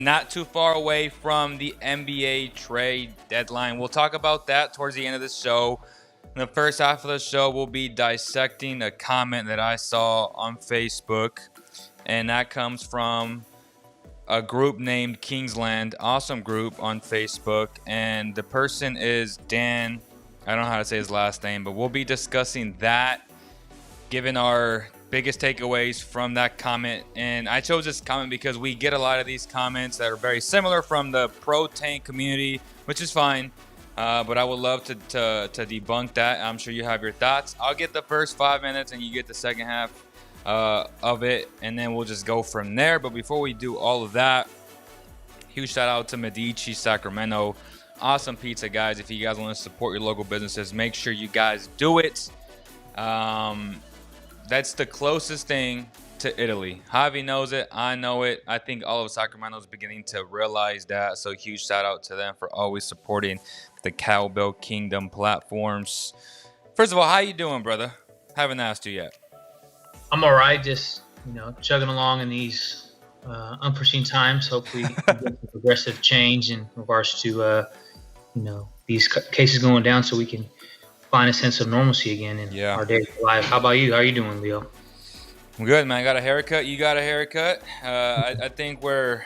not too far away from the NBA trade deadline. We'll talk about that towards the end of the show. In the first half of the show, we'll be dissecting a comment that I saw on Facebook, and that comes from a group named Kingsland, awesome group on Facebook, and the person is Dan. I don't know how to say his last name, but we'll be discussing that, given our biggest takeaways from that comment. And I chose this comment because we get a lot of these comments that are very similar from the pro tank community, which is fine. But I would love to debunk that. I'm sure you have your thoughts. I'll get the first 5 minutes and you get the second half of it, and then we'll just go from there. But before we do all of that, huge shout out to Medici Sacramento. Awesome pizza, guys. If you guys want to support your local businesses, make sure you guys do it. That's the closest thing to Italy. Javi knows it. I know it. I think all of Sacramento is beginning to realize that. So huge shout out to them for always supporting the Cowbell Kingdom platforms. First of all, how you doing, brother? Haven't asked you yet. I'm all right. Just chugging along in these unforeseen times. Hopefully, we get some progressive change in regards to these cases going down, so we can find a sense of normalcy again in our daily life. How about you? How are you doing, Leo? I'm good, man. I got a haircut. You got a haircut. I think we're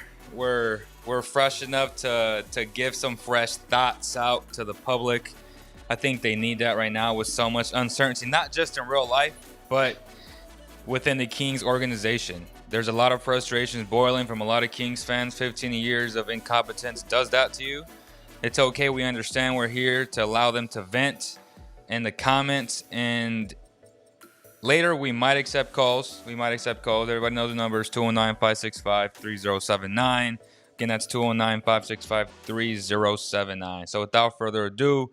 fresh enough to give some fresh thoughts out to the public. I think they need that right now with so much uncertainty, not just in real life, but within the Kings organization. There's a lot of frustrations boiling from a lot of Kings fans. 15 years of incompetence does that to you. It's okay. We understand. We're here to allow them to vent in the comments, and later we might accept calls. Everybody knows the numbers: 209-565-3079. Again, that's 209-565-3079. So without further ado,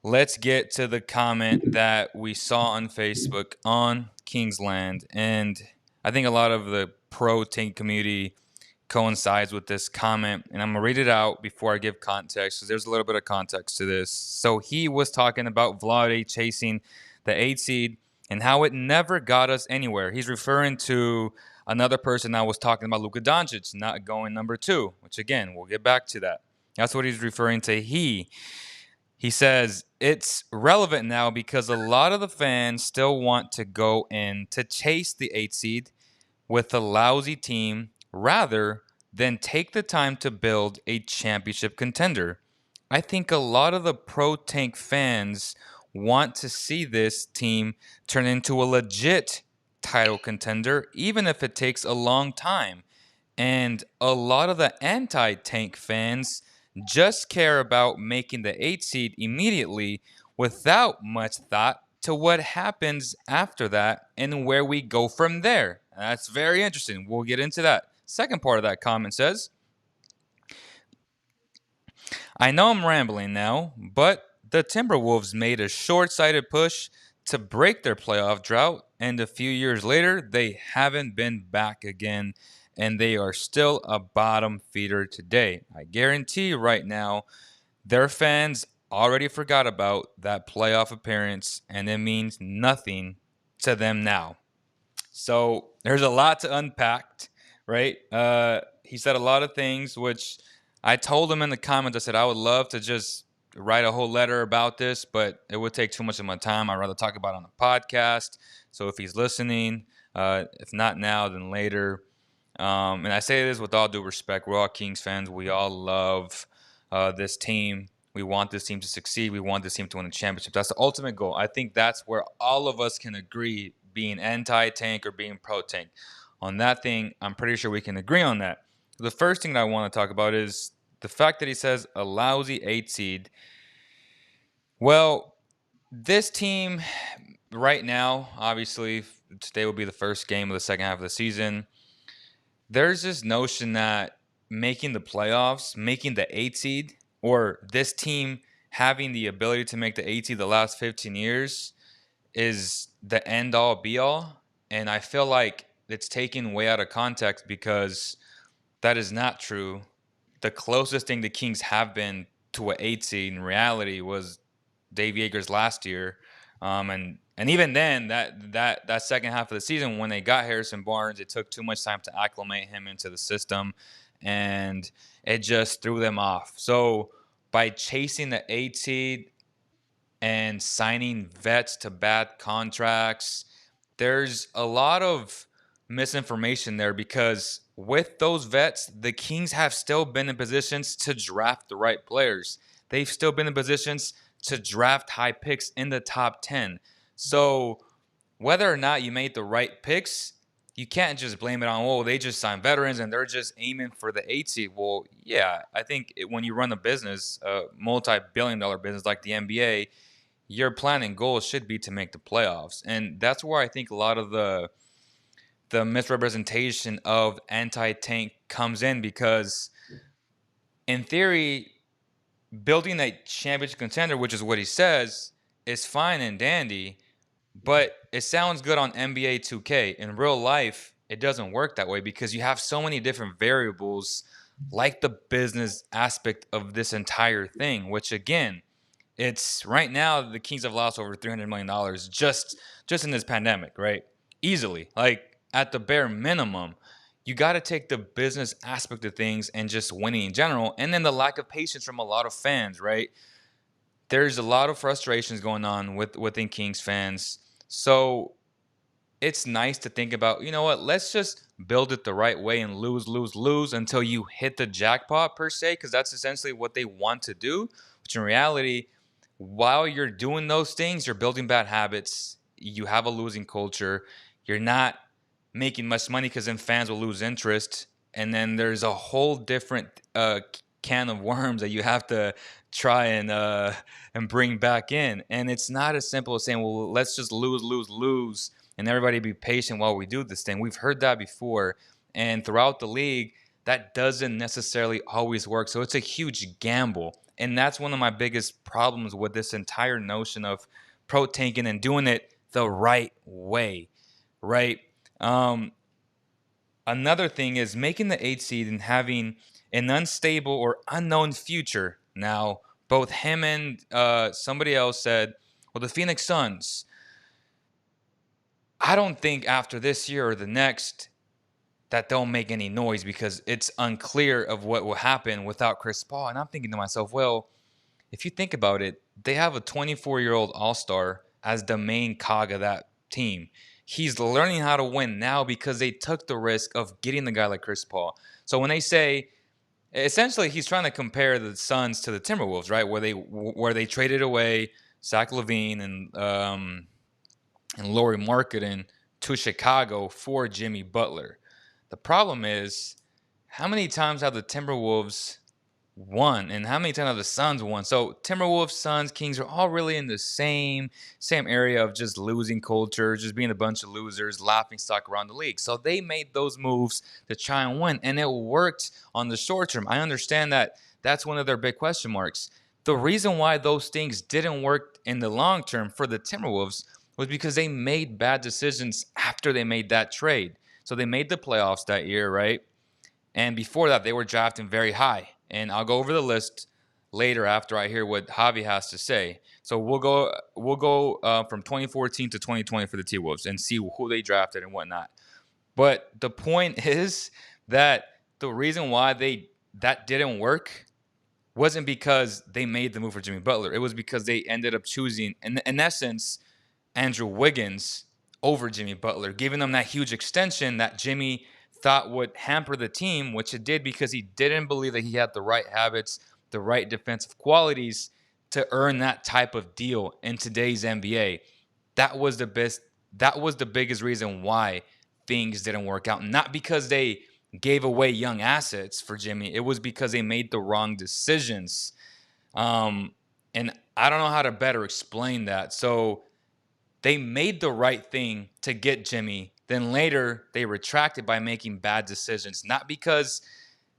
let's get to the comment that we saw on Facebook on Kingsland. And I think a lot of the pro tank community coincides with this comment, and I'm gonna read it out before I give context, because there's a little bit of context to this. So he was talking about Vlade chasing the 8 seed and how it never got us anywhere. He's referring to another person that was talking about Luka Doncic not going number 2, which again, we'll get back to that. That's what he's referring to. He says it's relevant now because a lot of the fans still want to go in to chase the 8 seed with a lousy team rather than take the time to build a championship contender. I think a lot of the pro tank fans want to see this team turn into a legit title contender, even if it takes a long time. And a lot of the anti-tank fans just care about making the 8 seed immediately without much thought to what happens after that and where we go from there. That's very interesting. We'll get into that. Second part of that comment says, I know I'm rambling now, but the Timberwolves made a short-sighted push to break their playoff drought, and a few years later, they haven't been back again, and they are still a bottom feeder today. I guarantee you right now, their fans already forgot about that playoff appearance, and it means nothing to them now. So there's a lot to unpack, right? He said a lot of things, which I told him in the comments. I said I would love to just write a whole letter about this, but it would take too much of my time. I'd rather talk about it on a podcast. So if he's listening, if not now, then later. And I say this with all due respect. We're all Kings fans. We all love this team. We want this team to succeed. We want this team to win a championship. That's the ultimate goal. I think that's where all of us can agree, being anti-tank or being pro-tank. On that thing, I'm pretty sure we can agree on that. The first thing that I want to talk about is the fact that he says a lousy 8 seed. Well, this team right now, obviously, today will be the first game of the second half of the season. There's this notion that making the playoffs, making the 8 seed, or this team having the ability to make the 8 seed the last 15 years is the end-all, be-all. And I feel like it's taken way out of context because that is not true. The closest thing the Kings have been to an 8 seed in reality was Dave Yeager's last year. And even then, that second half of the season, when they got Harrison Barnes, it took too much time to acclimate him into the system. and it just threw them off. So by chasing the 8 seed and signing vets to bad contracts, there's a lot of misinformation there because with those vets, the Kings have still been in positions to draft the right players. They've still been in positions to draft high picks in the top 10. So whether or not you made the right picks, you can't just blame it on, oh, they just signed veterans and they're just aiming for the 8 seed. Well, yeah, I think when you run a business, a multi-billion-dollar business like the NBA, your plan and goal should be to make the playoffs. And that's where I think a lot of the misrepresentation of anti-tank comes in, because in theory, building a championship contender, which is what he says, is fine and dandy, but it sounds good on NBA 2K. In real life, it doesn't work that way because you have so many different variables, like the business aspect of this entire thing, which again, it's right now the Kings have lost over $300 million just in this pandemic, right? Easily. Like at the bare minimum, you got to take the business aspect of things and just winning in general, and then the lack of patience from a lot of fans, right? There's a lot of frustrations going on within Kings fans. So it's nice to think about, you know what, let's just build it the right way and lose until you hit the jackpot per se, because that's essentially what they want to do. Which in reality, while you're doing those things, you're building bad habits. You have a losing culture. You're not making much money because then fans will lose interest. And then there's a whole different can of worms that you have to try and bring back in. And it's not as simple as saying, well, let's just lose, and everybody be patient while we do this thing. We've heard that before. And throughout the league, that doesn't necessarily always work. So it's a huge gamble. And that's one of my biggest problems with this entire notion of pro tanking and doing it the right way, right? Another thing is making the 8 seed and having an unstable or unknown future. Now, both him and somebody else said, well, the Phoenix Suns, I don't think after this year or the next that they'll make any noise because it's unclear of what will happen without Chris Paul. And I'm thinking to myself, well, if you think about it, they have a 24-year-old all-star as the main cog of that team. He's learning how to win now because they took the risk of getting the guy like Chris Paul. So when they say, essentially, he's trying to compare the Suns to the Timberwolves, right? Where they traded away Zach LaVine and Lauri Markkanen to Chicago for Jimmy Butler. The problem is, how many times have the Timberwolves won and how many times have the Suns won? So Timberwolves, Suns, Kings are all really in the same area of just losing culture, just being a bunch of losers, laughing stock around the league. So they made those moves to try and win, and it worked on the short term. I understand that that's one of their big question marks. The reason why those things didn't work in the long term for the Timberwolves was because they made bad decisions after they made that trade. So they made the playoffs that year, right? And before that, they were drafting very high. And I'll go over the list later after I hear what Javi has to say. So we'll go from 2014 to 2020 for the T-Wolves and see who they drafted and whatnot. But the point is that the reason why that didn't work wasn't because they made the move for Jimmy Butler. It was because they ended up choosing, in essence, Andrew Wiggins over Jimmy Butler, giving them that huge extension that Jimmy thought would hamper the team, which it did because he didn't believe that he had the right habits, the right defensive qualities to earn that type of deal in today's NBA. That was the best. That was the biggest reason why things didn't work out. Not because they gave away young assets for Jimmy. It was because they made the wrong decisions. And I don't know how to better explain that. So they made the right thing to get Jimmy. Then later, they retracted by making bad decisions. Not because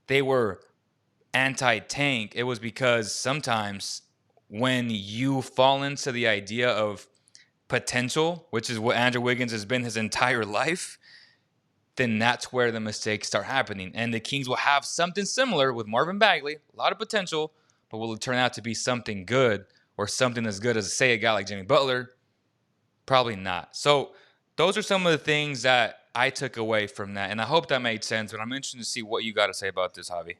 they were anti-tank. It was because sometimes when you fall into the idea of potential, which is what Andrew Wiggins has been his entire life, then that's where the mistakes start happening. And the Kings will have something similar with Marvin Bagley, a lot of potential, but will it turn out to be something good or something as good as, say, a guy like Jimmy Butler? Probably not. So those are some of the things that I took away from that, and I hope that made sense. But I'm interested to see what you got to say about this, Javi.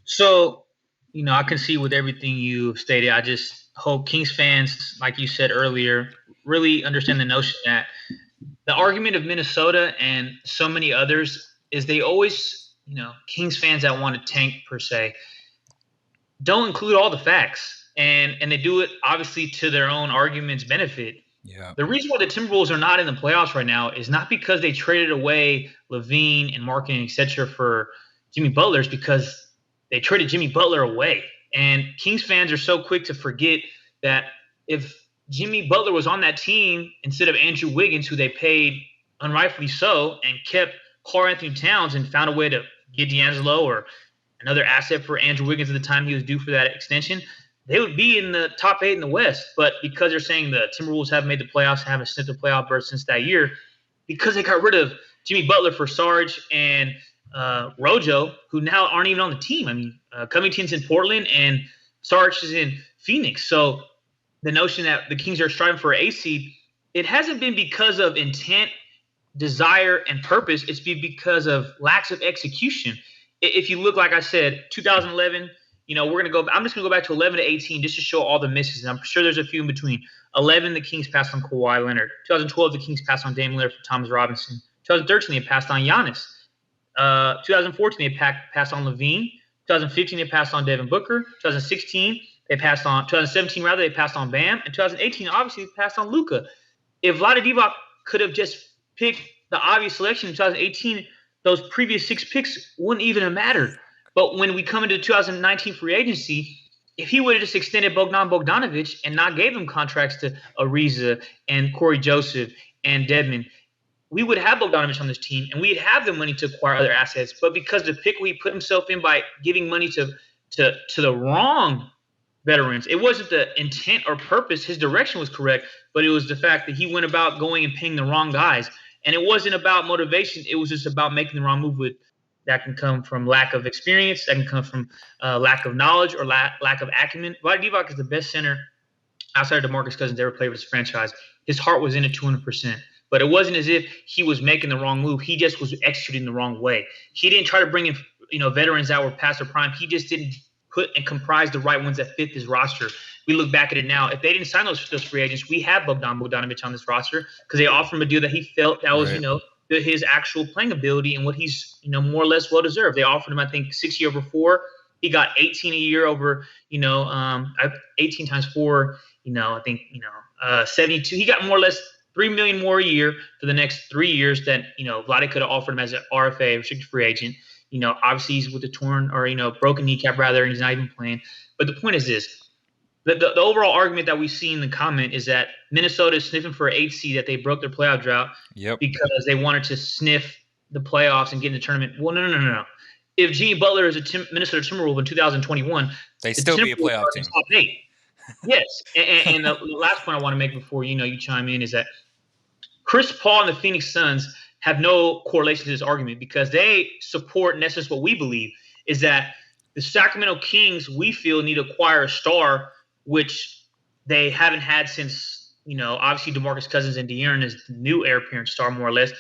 So, I can see with everything you stated. I just hope Kings fans, like you said earlier, really understand the notion that the argument of Minnesota and so many others is they always, Kings fans that want to tank per se, don't include all the facts, and they do it obviously to their own argument's benefit. Yeah. The reason why the Timberwolves are not in the playoffs right now is not because they traded away Levine and marketing, etc., for Jimmy Butler. It's because they traded Jimmy Butler away. And Kings fans are so quick to forget that if Jimmy Butler was on that team instead of Andrew Wiggins, who they paid unrightfully so, and kept Karl-Anthony Towns and found a way to get D'Angelo or another asset for Andrew Wiggins at the time he was due for that extension, they would be in the top 8 in the West. But because they're saying the Timberwolves haven't made the playoffs, haven't sniffed the playoff berth since that year, because they got rid of Jimmy Butler for Sarge and Rojo, who now aren't even on the team. I mean, Covington's in Portland and Sarge is in Phoenix. So the notion that the Kings are striving for an 8 seed, it hasn't been because of intent, desire, and purpose. It's been because of lacks of execution. If you look, like I said, 2011, we're gonna go. I'm just gonna go back to 11 to 18 just to show all the misses. And I'm sure there's a few in between. 11, the Kings passed on Kawhi Leonard. 2012, the Kings passed on Damian Lillard for Thomas Robinson. 2013, they passed on Giannis. 2014, they passed on Levine. 2015, they passed on Devin Booker. 2016, they passed on. 2017, rather, they passed on Bam. And 2018, obviously, they passed on Luka. If Vlade Divac could have just picked the obvious selection in 2018, those previous 6 picks wouldn't even have mattered. But when we come into 2019 free agency, if he would have just extended Bogdan Bogdanovic and not gave him contracts to Ariza and Corey Joseph and Dedmon, we would have Bogdanovic on this team, and we'd have the money to acquire other assets. But because the pick he put himself in by giving money to the wrong veterans, it wasn't the intent or purpose. His direction was correct, but it was the fact that he went about going and paying the wrong guys. And it wasn't about motivation. It was just about making the wrong move. That can come from lack of experience. That can come from lack of knowledge or lack of acumen. Vlade Divac is the best center outside of DeMarcus Cousins ever played with his franchise. His heart was in it 200%. But it wasn't as if he was making the wrong move. He just was executing the wrong way. He didn't try to bring in veterans that were past their prime. He just didn't put and comprise the right ones that fit his roster. We look back at it now. If they didn't sign those free agents, we have Bogdan Bogdanovic on this roster because they offered him a deal that he felt that was, his actual playing ability and what he's, more or less well deserved. They offered him, I think, 6 years over 4. He got 18 a year over, 18 times 4, I think, 72. He got more or less $3 million more a year for the next 3 years that, Vlade could have offered him as an RFA, restricted free agent. Obviously he's with a torn or, broken kneecap rather, and he's not even playing. But the point is this. The overall argument that we see in the comment is that Minnesota is sniffing for an 8 seed, that they broke their playoff drought because they wanted to sniff the playoffs and get in the tournament. Well, no. If Jimmy Butler is a Minnesota Timberwolves in 2021, they still be a playoff team. Top 8. Yes. And the last point I want to make before you chime in is that Chris Paul and the Phoenix Suns have no correlation to this argument because they support, in essence, what we believe is that the Sacramento Kings, we feel, need to acquire a star, which they haven't had since, obviously DeMarcus Cousins and De'Aaron is the new heir apparent star, more or less,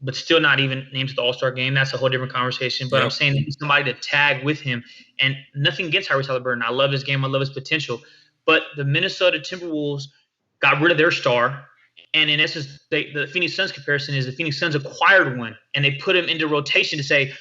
but still not even named to the All-Star game. That's a whole different conversation. But I'm saying they need somebody to tag with him. And nothing against Tyrese Halliburton. I love his game. I love his potential. But the Minnesota Timberwolves got rid of their star. And in essence, the Phoenix Suns comparison is the Phoenix Suns acquired one, and they put him into rotation to say,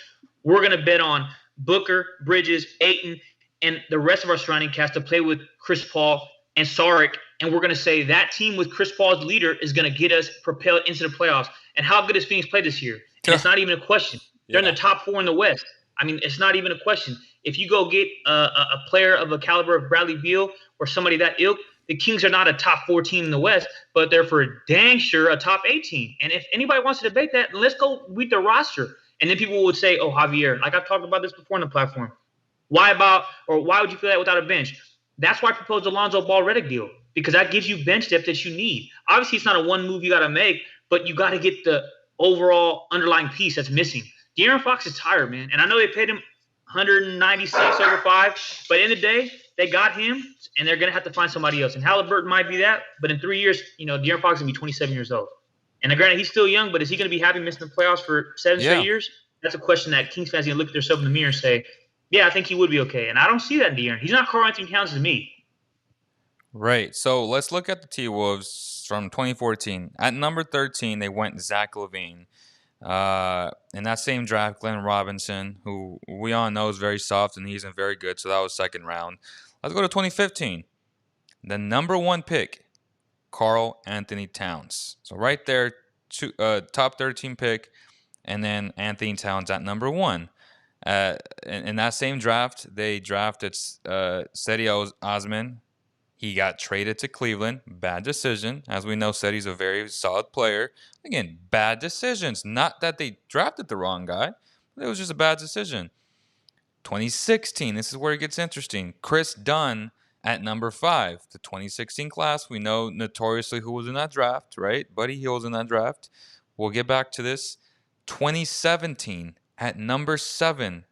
we're going to bet on Booker, Bridges, Ayton, and the rest of our surrounding cast to play with Chris Paul and Saric, and we're going to say that team with Chris Paul as leader is going to get us propelled into the playoffs. And how good has Phoenix played this year? And it's not even a question. They're in the top 4 in the West. I mean, it's not even a question. If you go get a player of a caliber of Bradley Beal or somebody that ilk, the Kings are not a top 4 team in the West, but they're for dang sure a top 8 team. And if anybody wants to debate that, let's go read their roster. And then people would say, oh, Javier, like I've talked about this before on the platform. Why would you feel that without a bench? That's why I proposed the Lonzo Ball-Redick deal, because that gives you bench depth that you need. Obviously, it's not a one move you got to make, but you got to get the overall underlying piece that's missing. De'Aaron Fox is tired, man. And I know they paid him 196 over 5, but in the day, they got him, and they're going to have to find somebody else. And Halliburton might be that, but in 3 years, De'Aaron Fox is going to be 27 years old. And granted, he's still young, but is he going to be happy missing the playoffs for 7 straight Yeah. years? That's a question that Kings fans are going to look at themselves in the mirror and say, yeah, I think he would be okay. And I don't see that in De'Aaron. He's not Karl-Anthony Towns to me. Right. So let's look at the T-Wolves from 2014. At number 13, they went Zach LaVine. In that same draft, Glenn Robinson, who we all know is very soft and he isn't very good, so that was second round. Let's go to 2015. The number 1 pick, Karl-Anthony Towns. So right there, top 13 pick, and then Anthony Towns at number 1. In that same draft, they drafted Cedi Osman. He got traded to Cleveland. Bad decision. As we know, Cedi's a very solid player. Again, bad decisions. Not that they drafted the wrong guy. It was just a bad decision. 2016, this is where it gets interesting. Chris Dunn at number 5. The 2016 class, we know notoriously who was in that draft, right? Buddy Hield was in that draft. We'll get back to this. 2017, at number 7,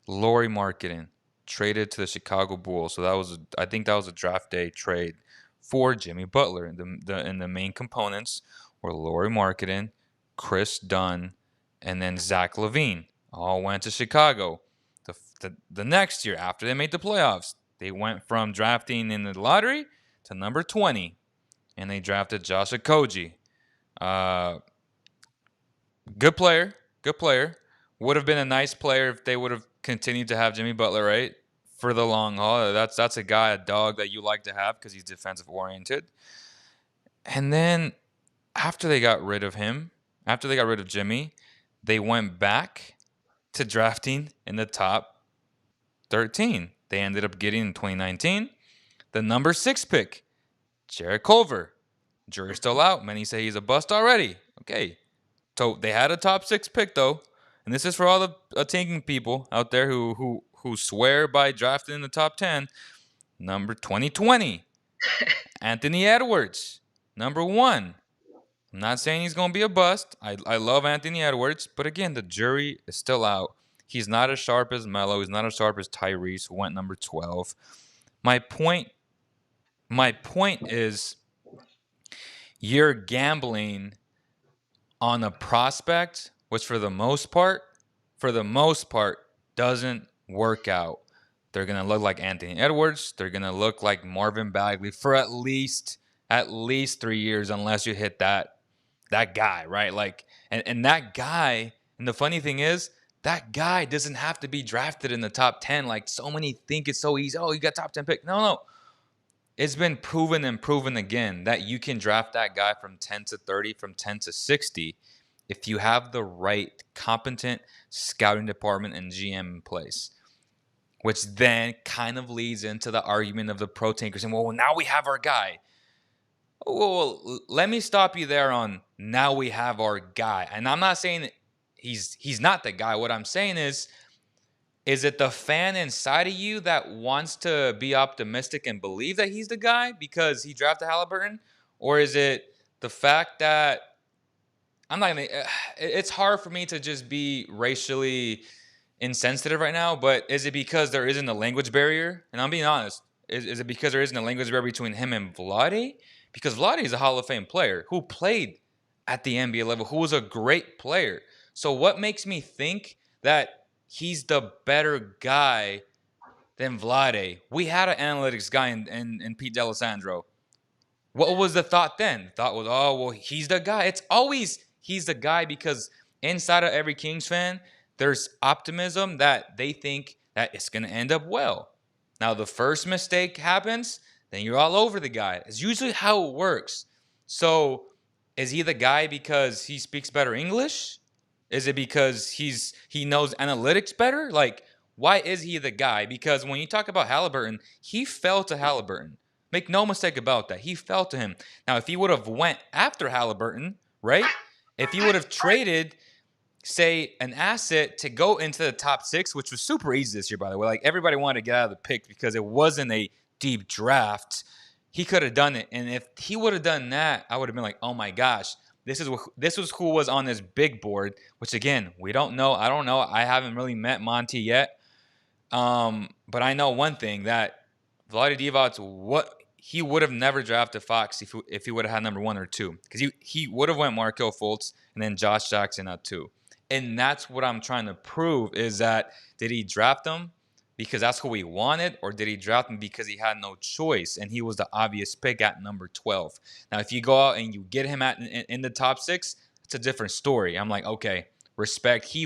Lauri Markkanen traded to the Chicago Bulls. So I think that was a draft day trade for Jimmy Butler. And the main components were Lauri Markkanen, Chris Dunn, and then Zach LaVine. All went to Chicago. The next year, after they made the playoffs, they went from drafting in the lottery to number 20, and they drafted Josh Okogie. Good player. Would have been a nice player if they would have continued to have Jimmy Butler, right? For the long haul. That's a guy, a dog that you like to have because he's defensive oriented. And then after they got rid of him, after they got rid of Jimmy, they went back to drafting in the top 13. They ended up getting in 2019 the number 6 pick, Jarrett Culver. Jury's still out. Many say he's a bust already. Okay. So they had a top 6 pick though. And this is for all the tanking people out there who swear by drafting in the top 10. Number 2020, Anthony Edwards, number 1. I'm not saying he's going to be a bust. I love Anthony Edwards. But again, the jury is still out. He's not as sharp as Melo. He's not as sharp as Tyrese, who went number 12. My point is you're gambling on a prospect, which for the most part, doesn't work out. They're going to look like Anthony Edwards. They're going to look like Marvin Bagley for at least 3 years, unless you hit that guy, right? Like, and that guy, and the funny thing is, that guy doesn't have to be drafted in the top 10. Like, so many think it's so easy. Oh, you got top 10 pick. No. It's been proven and proven again that you can draft that guy from 10 to 30, from 10 to 60, if you have the right, competent scouting department and GM in place. Which then kind of leads into the argument of the pro tankers. And, well, now we have our guy. Well, let me stop you there on now we have our guy. And I'm not saying he's not the guy. What I'm saying is it the fan inside of you that wants to be optimistic and believe that he's the guy because he drafted Halliburton? Or is it the fact that I'm not going to – it's hard for me to just be racially insensitive right now, but is it because there isn't a language barrier? And I'm being honest. Is it because there isn't a language barrier between him and Vlade? Because Vlade is a Hall of Fame player who played at the NBA level, who was a great player. So what makes me think that he's the better guy than Vlade? We had an analytics guy in Pete D'Alessandro. What was the thought then? The thought was, oh, well, he's the guy. It's always he's the guy because inside of every Kings fan, there's optimism that they think that it's going to end up well. Now, the first mistake happens, then you're all over the guy. It's usually how it works. So is he the guy because he speaks better English? Is it because he knows analytics better? Like, why is he the guy? Because when you talk about Halliburton, he fell to Halliburton. Make no mistake about that. He fell to him. Now, if he would have went after Halliburton, right? If he would have traded, say, an asset to go into the top 6, which was super easy this year, by the way. Like, everybody wanted to get out of the pick because it wasn't a deep draft. He could have done it. And if he would have done that, I would have been like, oh my gosh, this was who was on this big board, which again, we don't know. I don't know. I haven't really met Monty yet. But I know one thing, that Vlade Divac, he would have never drafted Fox if he would have had number 1 or 2, because he would have went Markelle Fultz and then Josh Jackson at 2. And that's what I'm trying to prove, is that did he draft him because that's who he wanted, or did he draft him because he had no choice and he was the obvious pick at number 12? Now, if you go out and you get him in the top 6, it's a different story. I'm like, okay, respect. He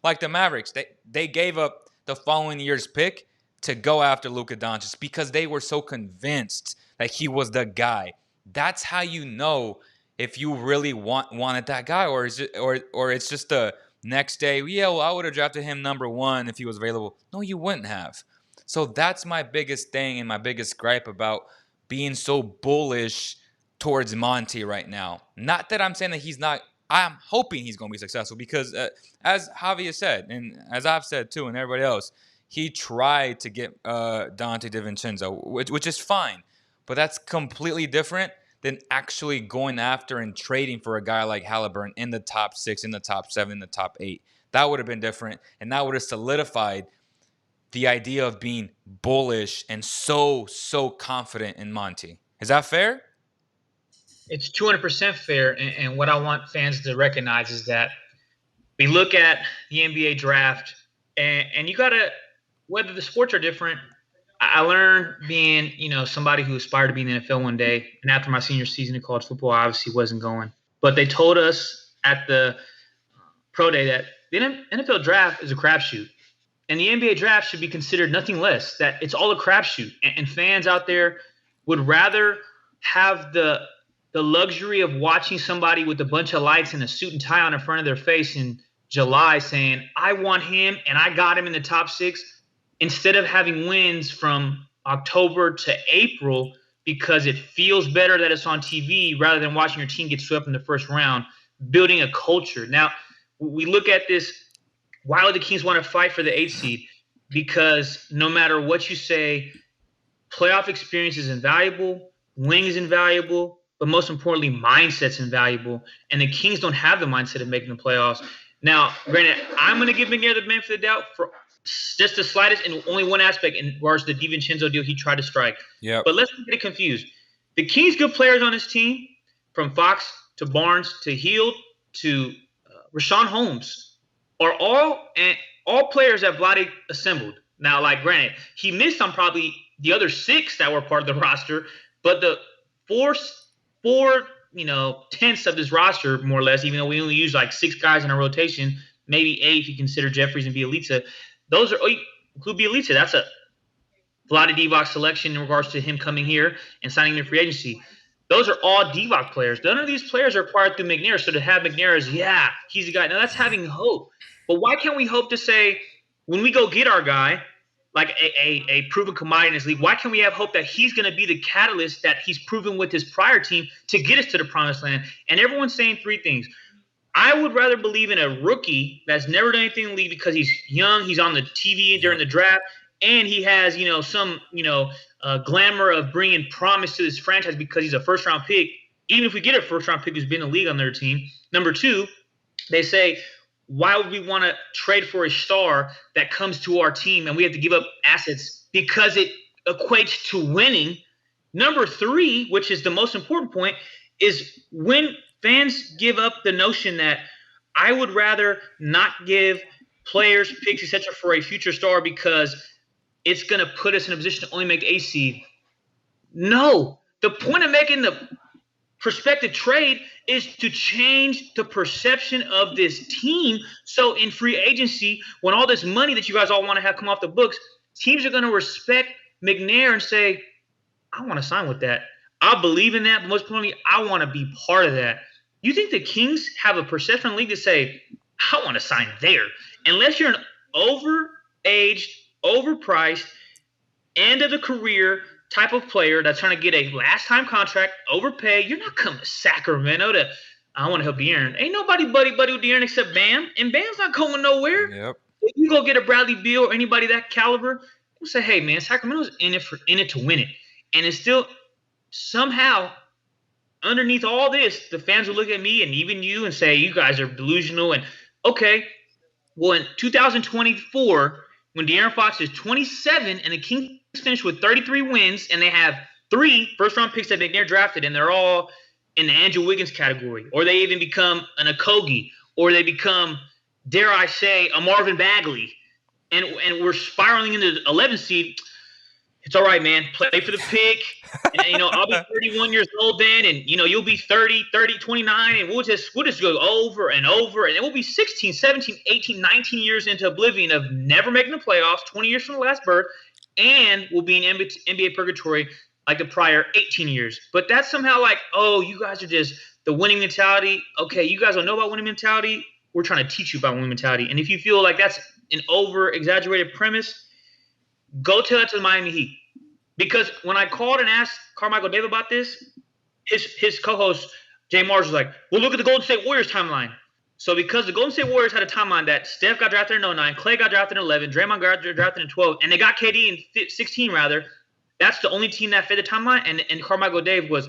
like the Mavericks. They gave up the following year's pick to go after Luka Doncic because they were so convinced that he was the guy. That's how you know if you really wanted that guy, or is it, or it's just the next day. Yeah, well, I would have drafted him number 1 if he was available. No, you wouldn't have. So that's my biggest thing and my biggest gripe about being so bullish towards Monty right now. Not that I'm saying that he's not. I'm hoping he's going to be successful because, as Javier said, and as I've said too, and everybody else, he tried to get Dante DiVincenzo, which is fine. But that's completely different than actually going after and trading for a guy like Halliburton in the top 6, in the top 7, in the top 8. That would have been different, and that would have solidified the idea of being bullish and so confident in Monty. Is that fair? It's 200% fair. And what I want fans to recognize is that we look at the NBA draft, and you got to, whether the sports are different, I learned being, somebody who aspired to be in the NFL one day. And after my senior season in college football, I obviously wasn't going. But they told us at the pro day that the NFL draft is a crapshoot. And the NBA draft should be considered nothing less, that it's all a crapshoot. And fans out there would rather have the luxury of watching somebody with a bunch of lights and a suit and tie on in front of their face in July saying, I want him and I got him in the top 6, instead of having wins from October to April because it feels better that it's on TV rather than watching your team get swept in the first round, building a culture. Now, we look at this, why would the Kings want to fight for the 8th seed? Because no matter what you say, playoff experience is invaluable, winning is invaluable, but most importantly, mindset's invaluable. And the Kings don't have the mindset of making the playoffs. Now, granted, I'm going to give McNair the benefit of the doubt for just the slightest and only one aspect in regards to the DiVincenzo deal he tried to strike. Yep. But let's not get it confused. The Kings' good players on his team, from Fox to Barnes to Hield to Rashawn Holmes, are all players that Vlade assembled. Now, like, granted, he missed on probably the other 6 that were part of the roster, but the four tenths of this roster, more or less, even though we only use like 6 guys in a rotation, maybe 8 if you consider Jeffries and Bielitsa. Those are include Bielitsa. That's a Vlade Divac selection in regards to him coming here and signing in free agency. Those are all Divac players. None of these players are acquired through McNair. So to have McNair as, he's the guy. Now that's having hope. But why can't we hope to say, when we go get our guy, like a proven commodity in this league, why can't we have hope that he's going to be the catalyst that he's proven with his prior team to get us to the promised land? And everyone's saying 3 things. I would rather believe in a rookie that's never done anything in the league because he's young, he's on the TV during the draft, and he has, some glamour of bringing promise to this franchise because he's a first-round pick. Even if we get a first-round pick who's been in the league on their team. Number 2, they say, why would we want to trade for a star that comes to our team and we have to give up assets because it equates to winning? Number 3, which is the most important point, is when fans give up the notion that I would rather not give players, picks, etc. for a future star because it's going to put us in a position to only make the 8th seed. No. The point of making the prospective trade is to change the perception of this team. So in free agency, when all this money that you guys all want to have come off the books, teams are going to respect McNair and say, I want to sign with that. I believe in that, but most importantly, I want to be part of that. You think the Kings have a perception in the league to say, I want to sign there? Unless you're an overaged, overpriced, end of the career type of player that's trying to get a last-time contract, overpay, you're not coming to Sacramento to, I want to help De'Aaron. Ain't nobody buddy with De'Aaron except Bam, and Bam's not going nowhere. Yep. If you go get a Bradley Beal or anybody that caliber, you say, hey, man, Sacramento's in it to win it. And it's still somehow – underneath all this, the fans will look at me and even you and say, you guys are delusional. And, okay, well, in 2024, when De'Aaron Fox is 27 and the Kings finish with 33 wins and they have 3 first-round picks that McNair drafted, and they're all in the Andrew Wiggins category, or they even become an Okogie, or they become, dare I say, a Marvin Bagley, and we're spiraling into the 11th seed. It's all right, man. Play for the pick. And, I'll be 31 years old then, and, you'll be 30, 29, and we'll just go over and over, and it will be 16, 17, 18, 19 years into oblivion of never making the playoffs, 20 years from the last birth, and we'll be in NBA purgatory like the prior 18 years. But that's somehow like, oh, you guys are just the winning mentality. Okay, you guys don't know about winning mentality. We're trying to teach you about winning mentality. And if you feel like that's an over-exaggerated premise, go tell that to the Miami Heat. Because when I called and asked Carmichael Dave about this, his co-host, Jay Mars, was like, well, look at the Golden State Warriors timeline. So because the Golden State Warriors had a timeline that Steph got drafted in 09, Clay got drafted in 11, Draymond got drafted in 12, and they got KD in 16, rather. That's the only team that fit the timeline. And Carmichael Dave was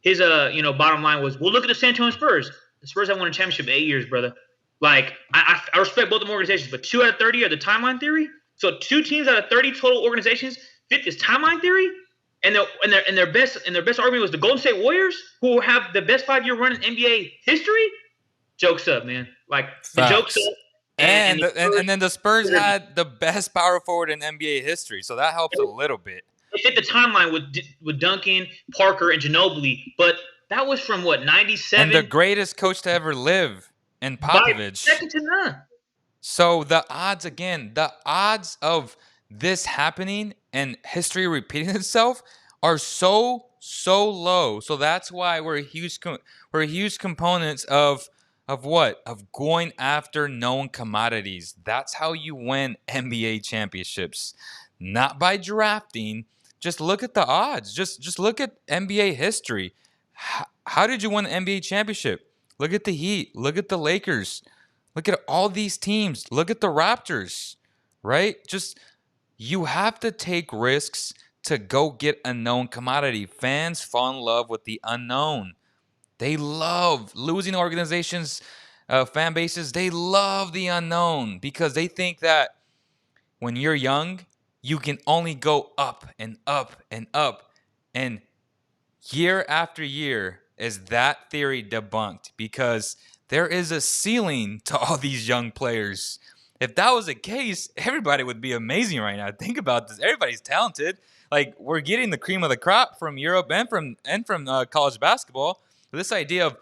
his bottom line was, well, look at the San Antonio Spurs. The Spurs have won a championship in 8 years, brother. Like, I respect both of them organizations, but 2 out of 30 are the timeline theory. So 2 teams out of 30 total organizations fit this timeline theory. And their best argument was the Golden State Warriors, who have the best 5-year run in NBA history. Jokes up, man. Like, the jokes up. And then the Spurs had the best power forward in NBA history, so that helps a little bit. It fit the timeline with Duncan, Parker, and Ginobili, but that was from what, 97? And the greatest coach to ever live, in Popovich. Second to none. So the odds of this happening and history repeating itself are so low. So that's why we're huge components of what? Of going after known commodities. That's how you win NBA championships. Not by drafting. Just look at the odds. Just look at NBA history. How did you win the NBA championship? Look at the Heat. Look at the Lakers. Look at all these teams. Look at the Raptors, right? Just, you have to take risks to go get a known commodity. Fans fall in love with the unknown. They love losing organizations, fan bases. They love the unknown because they think that when you're young, you can only go up and up and up. And year after year is that theory debunked because there is a ceiling to all these young players. If that was the case, everybody would be amazing right now. Think about this. Everybody's talented. Like, we're getting the cream of the crop from Europe and from college basketball. But this idea of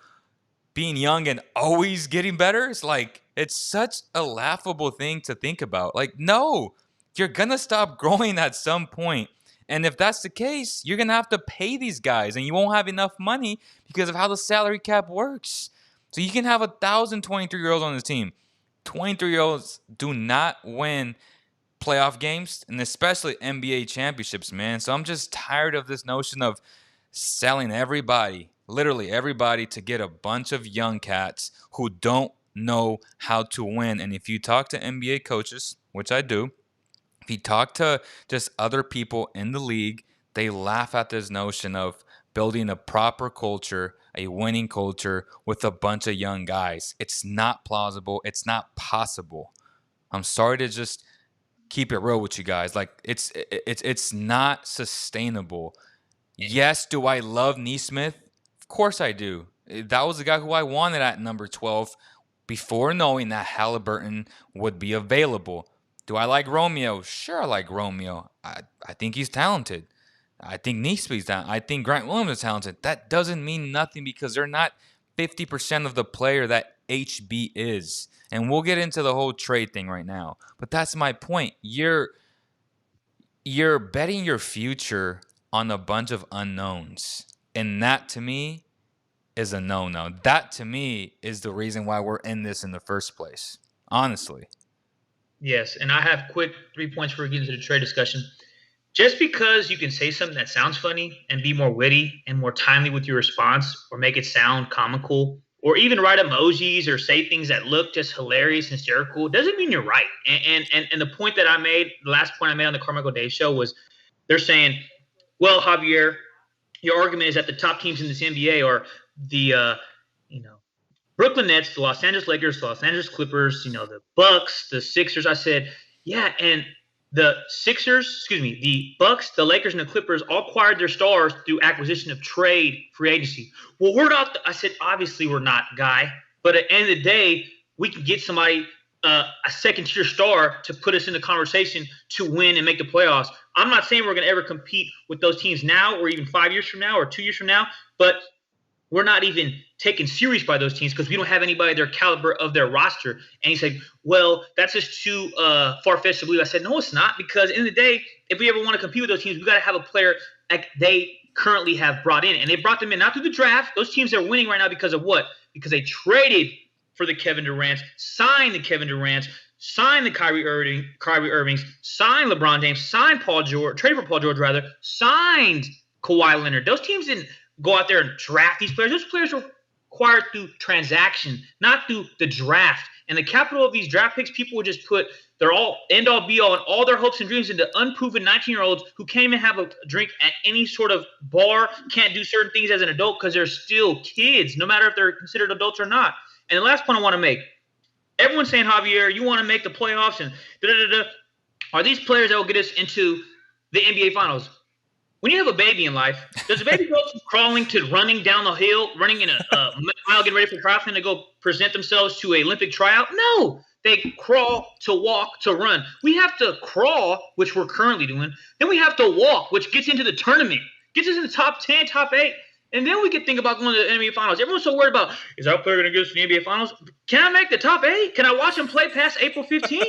being young and always getting better, it's such a laughable thing to think about. Like, no, you're going to stop growing at some point. And if that's the case, you're going to have to pay these guys, and you won't have enough money because of how the salary cap works. So you can have 1,000 23-year-olds on the team. 23-year-olds do not win playoff games, and especially NBA championships, man. So I'm just tired of this notion of selling everybody, literally everybody, to get a bunch of young cats who don't know how to win. And if you talk to NBA coaches, which I do, if you talk to just other people in the league, they laugh at this notion of building a proper culture, a winning culture with a bunch of young guys. It's not plausible. It's not possible. I'm sorry to just keep it real with you guys. Like, it's not sustainable. Yes, do I love Neesmith? Of course I do. That was the guy who I wanted at number 12 before knowing that Halliburton would be available. Do I like Romeo? Sure, I like Romeo. I think he's talented. I think Neesmith's talented. I think Grant Williams is talented. That doesn't mean nothing because they're not 50% of the player that HB is. And we'll get into the whole trade thing right now. But that's my point. You're betting your future on a bunch of unknowns. And that, to me, is a no-no. That, to me, is the reason why we're in this in the first place. Honestly. Yes, and I have quick 3 points before we get into the trade discussion. Just because you can say something that sounds funny and be more witty and more timely with your response, or make it sound comical, or even write emojis or say things that look just hilarious and hysterical, doesn't mean you're right. And the point that I made, the last point I made on the Carmichael Dave show was, they're saying, well, Javier, your argument is that the top teams in this NBA are the Brooklyn Nets, the Los Angeles Lakers, the Los Angeles Clippers, the Bucks, the Sixers. I said, yeah, and the Bucks, the Lakers, and the Clippers all acquired their stars through acquisition of trade, free agency. Well, we're not. I said, obviously we're not, guy. But at the end of the day, we can get somebody, a second-tier star, to put us in the conversation to win and make the playoffs. I'm not saying we're going to ever compete with those teams now, or even 5 years from now, or 2 years from now, but we're not even taken serious by those teams because we don't have anybody their caliber of their roster. And he said, well, that's just too far-fetched to believe. I said, no, it's not, because in the day, if we ever want to compete with those teams, we got to have a player like they currently have brought in. And they brought them in not through the draft. Those teams are winning right now because of what? Because they traded for the Kevin Durant's, signed the Kevin Durant's, signed the Kyrie Irvings, signed LeBron James, signed Paul George, traded for Paul George rather, signed Kawhi Leonard. Those teams didn't go out there and draft these players. Those players were acquired through transaction, not through the draft. And the capital of these draft picks, people would just put their all end all be all and all their hopes and dreams into unproven 19-year-olds who can't even have a drink at any sort of bar, can't do certain things as an adult because they're still kids, no matter if they're considered adults or not. And the last point I want to make, everyone's saying, Javier, you want to make the playoffs and da-da-da-da. Are these players that will get us into the NBA Finals? When you have a baby in life, does the baby go from crawling to running down the hill, running in a mile, getting ready for triathlon to go present themselves to an Olympic tryout? No. They crawl to walk to run. We have to crawl, which we're currently doing. Then we have to walk, which gets into the tournament, gets us in the top 10, top 8. And then we can think about going to the NBA Finals. Everyone's so worried about, is our player going to get us to the NBA Finals? Can I make the top 8? Can I watch him play past April 15th?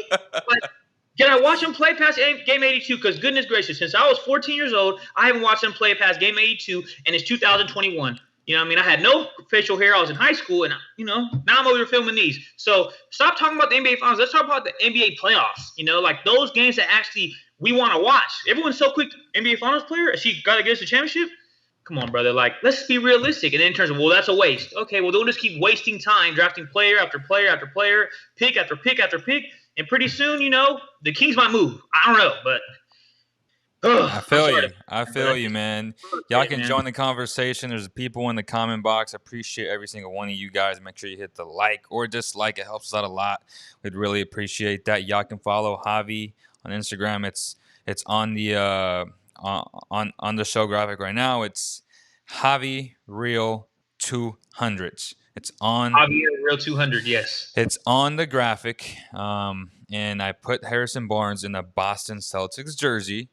Can I watch him play past Game 82? Because goodness gracious, since I was 14 years old, I haven't watched him play past Game 82, and it's 2021. You know what I mean? I had no facial hair. I was in high school, and, now I'm over here filming these. So stop talking about the NBA Finals. Let's talk about the NBA playoffs. Like those games that actually we want to watch. Everyone's so quick, NBA Finals player, is he got to get us a championship? Come on, brother. Like, let's be realistic. And then in terms of, well, that's a waste. Okay, well, don't just keep wasting time drafting player after player after player, pick after pick after pick. And pretty soon, the Kings might move. I don't know, but I feel you, man. Y'all can join the conversation. There's people in the comment box. I appreciate every single one of you guys. Make sure you hit the like or dislike. It helps us out a lot. We'd really appreciate that. Y'all can follow Javi on Instagram. It's on the on the show graphic right now. It's Javi Real 200. It's on Javier Real 200, yes. It's on the graphic, and I put Harrison Barnes in the Boston Celtics jersey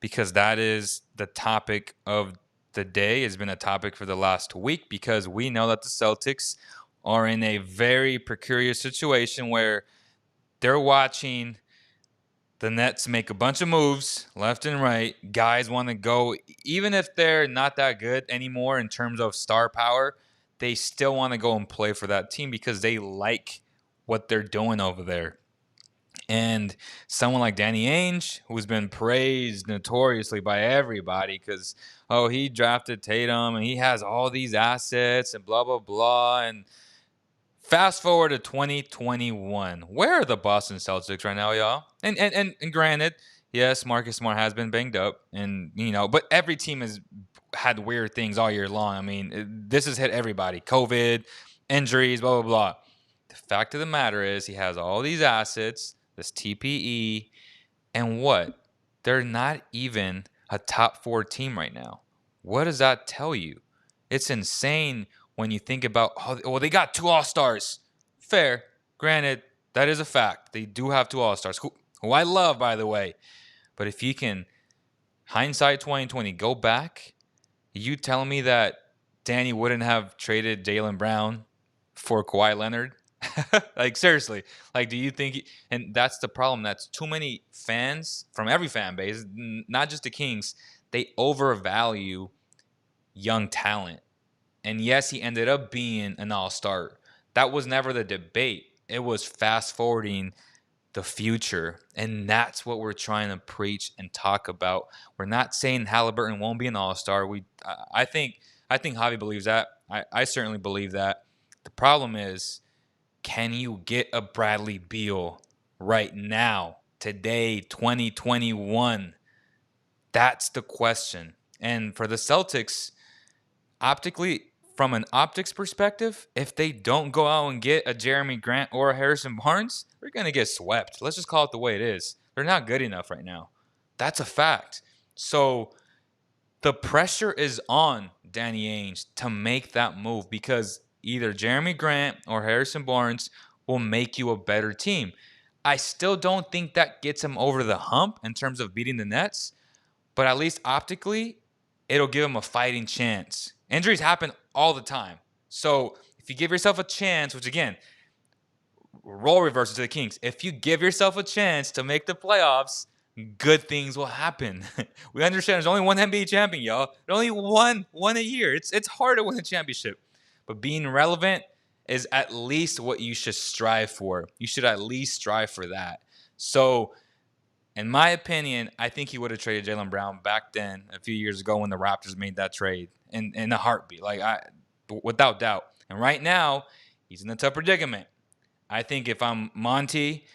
because that is the topic of the day. Has been a topic for the last week because we know that the Celtics are in a very precarious situation where they're watching the Nets make a bunch of moves left and right. Guys want to go, even if they're not that good anymore in terms of star power, they still want to go and play for that team because they like what they're doing over there. And someone like Danny Ainge, who's been praised notoriously by everybody because, he drafted Tatum and he has all these assets and blah, blah, blah. And fast forward to 2021. Where are the Boston Celtics right now, y'all? And granted, yes, Marcus Smart has been banged up, and but every team has had weird things all year long. I mean, this has hit everybody. COVID, injuries, blah, blah, blah. The fact of the matter is he has all these assets, this TPE, and what? They're not even a top 4 team right now. What does that tell you? It's insane when you think about, they got 2 All-Stars. Fair. Granted, that is a fact. They do have 2 All-Stars, who I love, by the way. But if you can, hindsight 2020, go back, you telling me that Danny wouldn't have traded Jaylen Brown for Kawhi Leonard? Like, seriously. Like, do you think and that's the problem. That's too many fans from every fan base, not just the Kings. They overvalue young talent. And yes, he ended up being an all-star. That was never the debate. It was fast-forwarding the future. And that's what we're trying to preach and talk about. We're not saying Halliburton won't be an all-star. I think Javi believes that. I certainly believe that. The problem is, can you get a Bradley Beal right now, today, 2021? That's the question. And for the Celtics, from an optics perspective, if they don't go out and get a Jeremy Grant or a Harrison Barnes, they're going to get swept. Let's just call it the way it is. They're not good enough right now. That's a fact. So the pressure is on Danny Ainge to make that move because either Jeremy Grant or Harrison Barnes will make you a better team. I still don't think that gets him over the hump in terms of beating the Nets, but at least optically, it'll give him a fighting chance. Injuries happen all the time. So if you give yourself a chance, which again, role reversal to the Kings, if you give yourself a chance to make the playoffs, good things will happen. We understand there's only one NBA champion, y'all. There's only one a year. It's hard to win a championship. But being relevant is at least what you should strive for. You should at least strive for that. So, in my opinion, I think he would have traded Jaylen Brown back then a few years ago when the Raptors made that trade in a heartbeat, without doubt. And right now, he's in a tough predicament. I think if I'm Monty,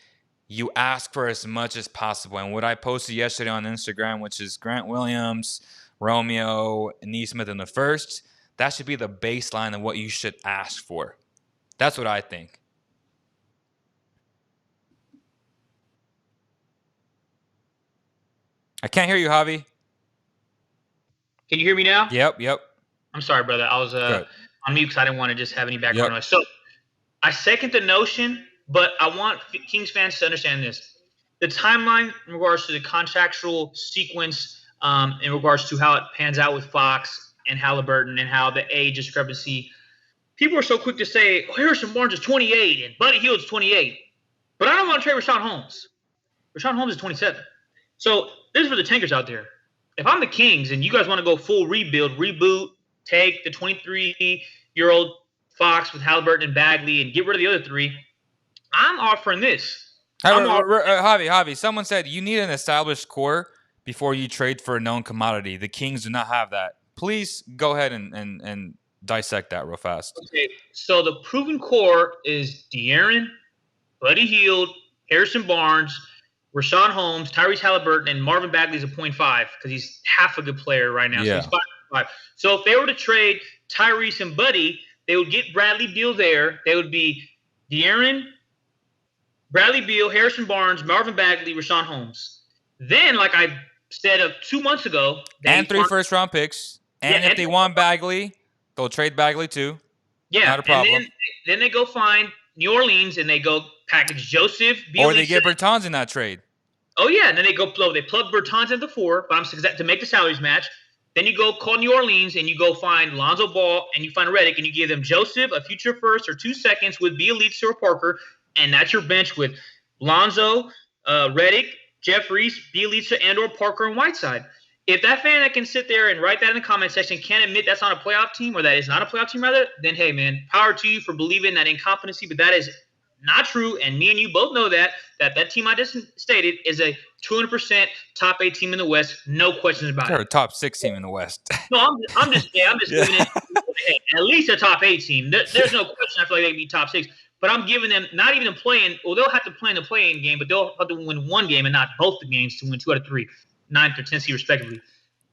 you ask for as much as possible. And what I posted yesterday on Instagram, which is Grant Williams, Romeo, Nesmith in the first, that should be the baseline of what you should ask for. That's what I think. I can't hear you, Javi. Can you hear me now? Yep. I'm sorry, brother. I was on mute because I didn't want to just have any background noise. So I second the notion, but I want Kings fans to understand this. The timeline in regards to the contractual sequence, in regards to how it pans out with Fox and Halliburton and how the age discrepancy, people are so quick to say, oh, Harrison Barnes is 28 and Buddy Hield's 28. But I don't want to trade Richaun Holmes. Richaun Holmes is 27. So this is for the tankers out there. If I'm the Kings and you guys want to go full rebuild, reboot, take the 23-year-old Fox with Halliburton and Bagley and get rid of the other three, I'm offering this. Javi, someone said you need an established core before you trade for a known commodity. The Kings do not have that. Please go ahead and dissect that real fast. Okay, so the proven core is De'Aaron, Buddy Hield, Harrison Barnes, Richaun Holmes, Tyrese Halliburton, and Marvin Bagley is a 0.5 because he's half a good player right now. Yeah. So he's 5.5. So if they were to trade Tyrese and Buddy, they would get Bradley Beal there. They would be De'Aaron, Bradley Beal, Harrison Barnes, Marvin Bagley, Richaun Holmes. Then, like I said 2 months ago, and 3 first-round picks. And if they want Bagley, they'll trade Bagley too. Yeah, not a problem. And then they go find New Orleans and they go package Joseph. Or they get Bertans in that trade. Oh yeah, and then they plug Bertans into 4, but to make the salaries match. Then you go call New Orleans and you go find Lonzo Ball and you find Redick and you give them Joseph, a future first or 2 seconds with Bjelica or Parker, and that's your bench with Lonzo, Redick, Jeffries, Bjelica, and/or Parker and Whiteside. If that fan that can sit there and write that in the comment section can't admit that's not a playoff team or that is not a playoff team rather, then hey man, power to you for believing that incompetency, but that is not true, and me and you both know that team I just stated is a 200% top 8 team in the West, no questions about it. They're a top 6 team in the West. No, I'm just giving it at least a top 8 team. There's no question I feel like they'd be top 6, but I'm giving them not even playing. Well, they'll have to play in the play-in game, but they'll have to win one game and not both the games to win 2 out of 3, 9th or 10th seed respectively.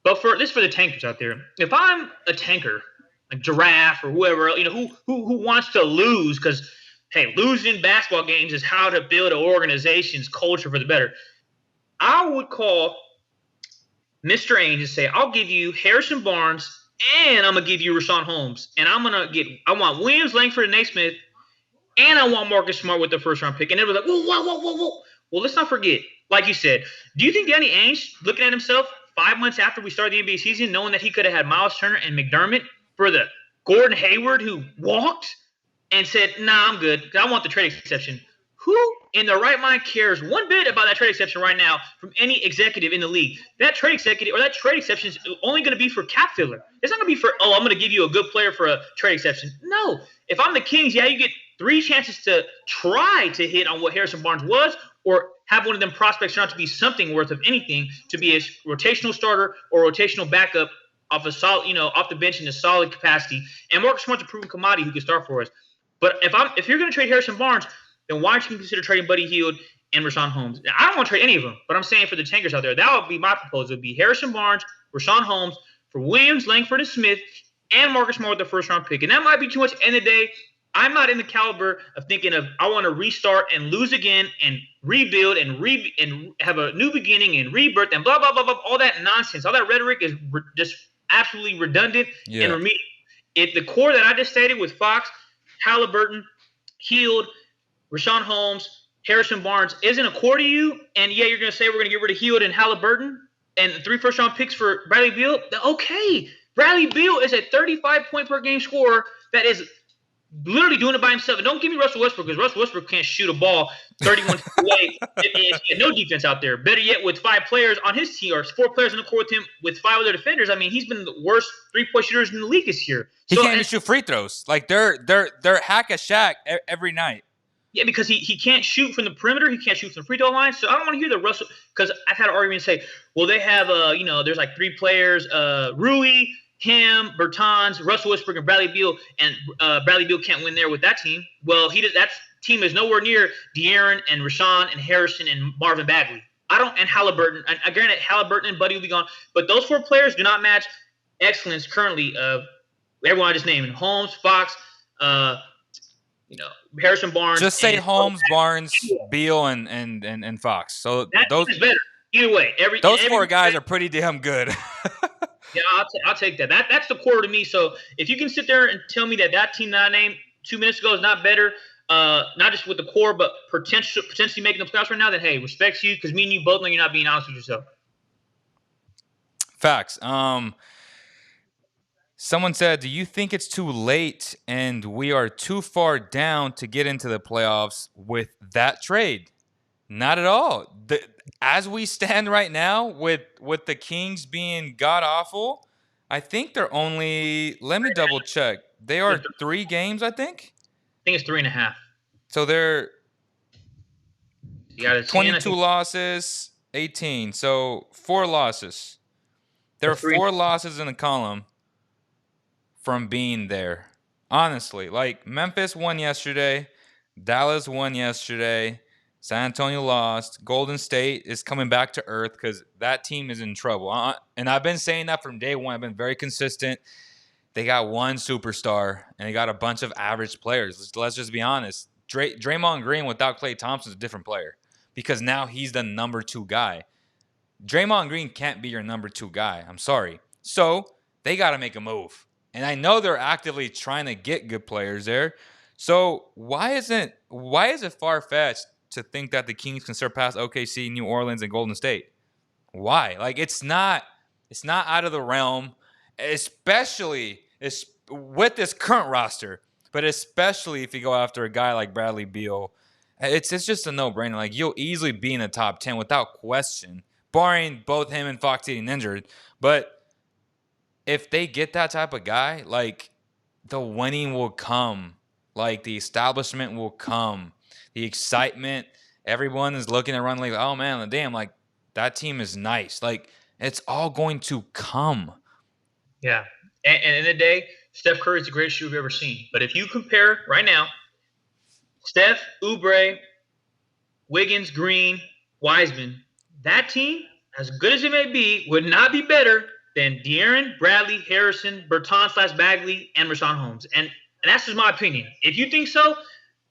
But for the tankers out there, if I'm a tanker, like Giraffe or whoever, who wants to lose because – hey, losing basketball games is how to build an organization's culture for the better. I would call Mr. Ainge and say, I'll give you Harrison Barnes and I'm going to give you Richaun Holmes. And I want Williams, Langford, and Naismith, and I want Marcus Smart with the first-round pick. And everybody's like, whoa. Well, let's not forget, like you said, do you think Danny Ainge, looking at himself 5 months after we started the NBA season, knowing that he could have had Miles Turner and McDermott for the Gordon Hayward who walked, and said, nah, I'm good because I want the trade exception? Who in their right mind cares one bit about that trade exception right now from any executive in the league? That trade executive or that trade exception is only going to be for cap filler. It's not going to be for, I'm going to give you a good player for a trade exception. No. If I'm the Kings, yeah, you get 3 chances to try to hit on what Harrison Barnes was or have one of them prospects turn out to be something worth of anything to be a rotational starter or rotational backup off a solid, off the bench in a solid capacity. And Marcus Smart's a proven commodity who can start for us. But if you're going to trade Harrison Barnes, then why don't you consider trading Buddy Hield and Richaun Holmes? Now, I don't want to trade any of them, but I'm saying for the tankers out there, that would be my proposal. It would be Harrison Barnes, Richaun Holmes for Williams, Langford, and Smith, and Marcus Smart with the first-round pick. And that might be too much. End of the day, I'm not in the caliber of thinking of I want to restart and lose again and rebuild and have a new beginning and rebirth and blah blah blah blah. All that nonsense, all that rhetoric is just absolutely redundant and Yeah. remedial. If the core that I just stated with Fox, Halliburton, Hield, Rashawn Holmes, Harrison Barnes isn't a core to you, and yeah, you're going to say we're going to get rid of Hield and Halliburton and 3 first-round picks for Bradley Beal. Okay, Bradley Beal is a 35-point per game scorer that is literally doing it by himself. And don't give me Russell Westbrook, because Russell Westbrook can't shoot a ball 31 feet away. He had no defense out there. Better yet, with 5 players on his team, or 4 players on the court with him, with 5 other defenders. I mean, he's been the worst 3-point shooters in the league this year. He can't even shoot free throws. Like they're hack a Shaq every night. Yeah, because he can't shoot from the perimeter. He can't shoot from the free throw line. So I don't want to hear the Russell, because I've had an argument say, well, they have there's like 3 players, Rui, him, Bertans, Russell Westbrook, and Bradley Beal, and Bradley Beal can't win there with that team. Well, that team is nowhere near De'Aaron and Rashawn and Harrison and Marvin Bagley. And Halliburton. And granted, Halliburton and Buddy will be gone, but those 4 players do not match excellence currently of everyone I just named: Holmes, Fox, Harrison Barnes. Just say Holmes, Barnes, Beal, and Fox. So that those is better. Either way, those 4 guys are pretty damn good. Yeah, I'll take that. That's the core to me. So if you can sit there and tell me that team that I named 2 minutes ago is not better, not just with the core, but potentially making the playoffs right now, then hey, respect you, because me and you both know you're not being honest with yourself. Facts. Someone said, do you think it's too late and we are too far down to get into the playoffs with that trade? Not at all. As we stand right now, with the Kings being god-awful, I think they're only – let me double-check. They are 3 games, I think? I think it's 3.5. So they're 22 10, losses, 18. So 4 losses. There are 4 losses in the column from being there. Honestly, like Memphis won yesterday, Dallas won yesterday, San Antonio lost, Golden State is coming back to earth because that team is in trouble. And I've been saying that from day one. I've been very consistent. They got 1 superstar and they got a bunch of average players. Let's just be honest. Draymond Green without Klay Thompson is a different player because now he's the number 2 guy. Draymond Green can't be your number 2 guy. I'm sorry. So they got to make a move. And I know they're actively trying to get good players there. So why is it far-fetched to think that the Kings can surpass OKC, New Orleans, and Golden State? Why? Like it's not out of the realm, especially with this current roster, but especially if you go after a guy like Bradley Beal. It's just a no-brainer. Like you'll easily be in the top 10 without question, barring both him and Fox getting injured. But if they get that type of guy, like the winning will come, like the establishment will come, the excitement. Everyone is looking at run like, oh man, damn, like that team is nice. Like it's all going to come. Yeah, and in the day, Steph Curry is the greatest shooter we've ever seen. But if you compare right now, Steph, Oubre, Wiggins, Green, Wiseman, that team, as good as it may be, would not be better than De'Aaron, Bradley, Harrison, Bertans/Bagley, and Rashawn Holmes. And that's just my opinion. If you think so,